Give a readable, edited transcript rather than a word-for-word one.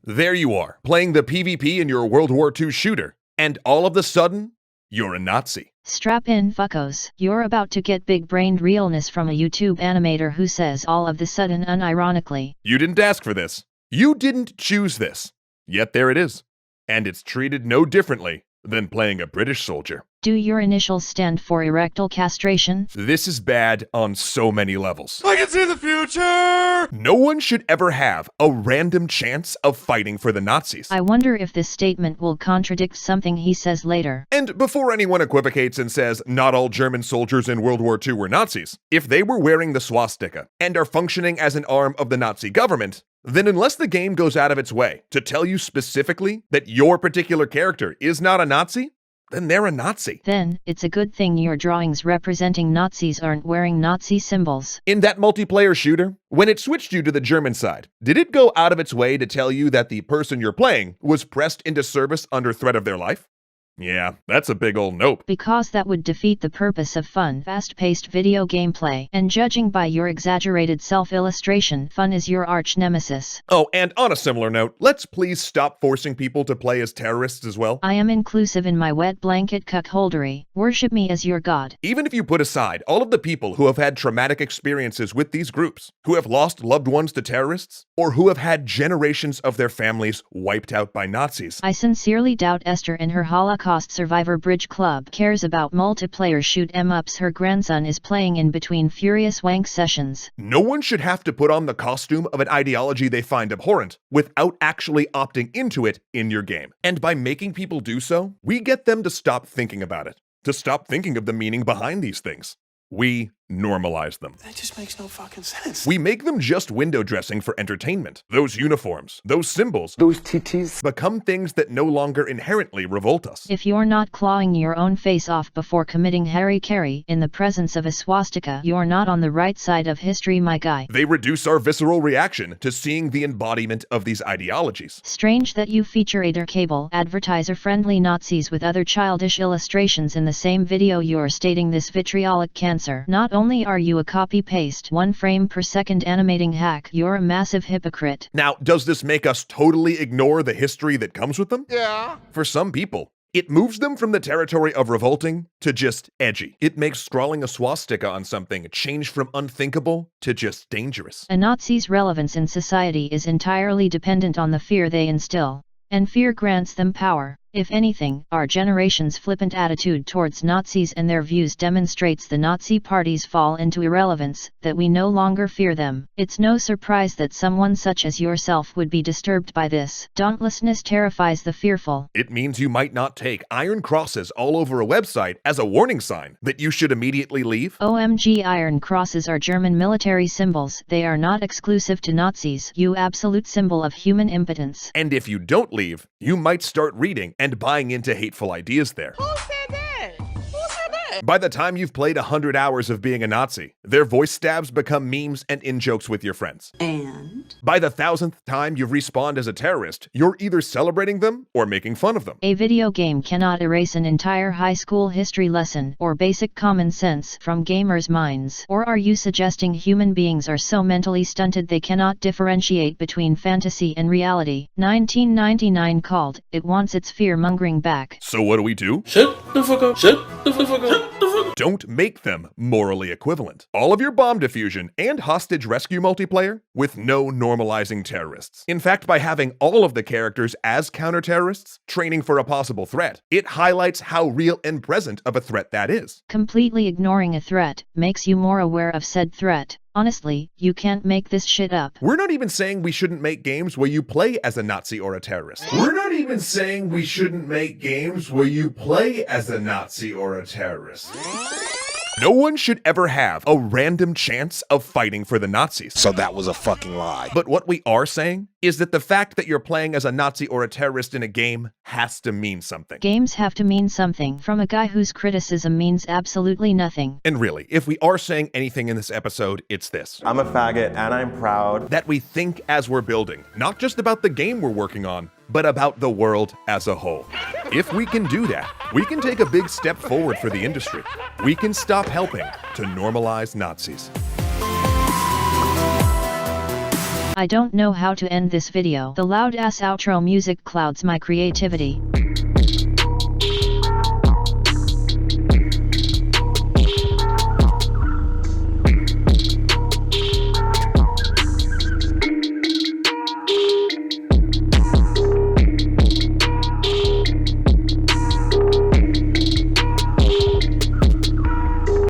There you are, playing the PvP in your World War II shooter, and all of a sudden, you're a Nazi. Strap in, fuckos. You're about to get big-brained realness from a YouTube animator who says all of the sudden unironically. You didn't ask for this. You didn't choose this. Yet there it is. And it's treated no differently than playing a British soldier. Do your initials stand for erectile castration? This is bad on so many levels. I can see the future! No one should ever have a random chance of fighting for the Nazis. I wonder if this statement will contradict something he says later. And before anyone equivocates and says not all German soldiers in World War II were Nazis, if they were wearing the swastika and are functioning as an arm of the Nazi government, then unless the game goes out of its way to tell you specifically that your particular character is not a Nazi, then they're a Nazi. Then, it's a good thing your drawings representing Nazis aren't wearing Nazi symbols. In that multiplayer shooter, when it switched you to the German side, did it go out of its way to tell you that the person you're playing was pressed into service under threat of their life? Yeah, that's a big ol' nope. Because that would defeat the purpose of fun, fast-paced video gameplay. And judging by your exaggerated self-illustration, fun is your arch-nemesis. Oh, and on a similar note, let's please stop forcing people to play as terrorists as well. I am inclusive in my wet blanket cuckoldery. Worship me as your god. Even if you put aside all of the people who have had traumatic experiences with these groups, who have lost loved ones to terrorists, or who have had generations of their families wiped out by Nazis. I sincerely doubt Esther and her Holocaust Survivor Bridge Club cares about multiplayer shoot-em-ups her grandson is playing in between furious wank sessions. No one should have to put on the costume of an ideology they find abhorrent without actually opting into it in your game. And by making people do so, we get them to stop thinking about it, to stop thinking of the meaning behind these things. We normalize them. That just makes no fucking sense. We make them just window dressing for entertainment. Those uniforms, those symbols, those TTs become things that no longer inherently revolt us. If you're not clawing your own face off before committing hara-kiri in the presence of a swastika, you're not on the right side of history, my guy. They reduce our visceral reaction to seeing the embodiment of these ideologies. Strange that you feature cable advertiser-friendly Nazis with other childish illustrations in the same video. You're stating this vitriolic cancer. Not only are you a copy-paste 1 frame per second animating hack, you're a massive hypocrite. Now, does this make us totally ignore the history that comes with them? Yeah. For some people, it moves them from the territory of revolting to just edgy. It makes scrawling a swastika on something change from unthinkable to just dangerous. A Nazi's relevance in society is entirely dependent on the fear they instill, and fear grants them power. If anything, our generation's flippant attitude towards Nazis and their views demonstrates the Nazi party's fall into irrelevance, that we no longer fear them. It's no surprise that someone such as yourself would be disturbed by this. Dauntlessness terrifies the fearful. It means you might not take iron crosses all over a website as a warning sign that you should immediately leave. OMG, iron crosses are German military symbols. They are not exclusive to Nazis, you absolute symbol of human impotence. And if you don't leave, you might start reading and buying into hateful ideas there. Who said that? Who said that? By the time you've played 100 hours of being a Nazi, their voice stabs become memes and in-jokes with your friends. And? By the 1000th time you've respawned as a terrorist, you're either celebrating them or making fun of them. A video game cannot erase an entire high school history lesson or basic common sense from gamers' minds. Or are you suggesting human beings are so mentally stunted they cannot differentiate between fantasy and reality? 1999 called, it wants its fear-mongering back. So what do? Shut the fuck up. Shut the fuck up. Shut the fuck up. Don't make them morally equivalent. All of your bomb diffusion and hostage rescue multiplayer with no normalizing terrorists. In fact, by having all of the characters as counter-terrorists training for a possible threat, it highlights how real and present of a threat that is. Completely ignoring a threat makes you more aware of said threat. Honestly, you can't make this shit up. We're not even saying we shouldn't make games where you play as a Nazi or a terrorist. We're not even saying we shouldn't make games where you play as a Nazi or a terrorist. No one should ever have a random chance of fighting for the Nazis. So that was a fucking lie. But what we are saying is that the fact that you're playing as a Nazi or a terrorist in a game has to mean something. Games have to mean something from a guy whose criticism means absolutely nothing. And really, if we are saying anything in this episode, it's this. I'm a faggot and I'm proud. That we think as we're building, not just about the game we're working on, but about the world as a whole. If we can do that, we can take a big step forward for the industry. We can stop helping to normalize Nazis. I don't know how to end this video. The loud ass outro music clouds my creativity.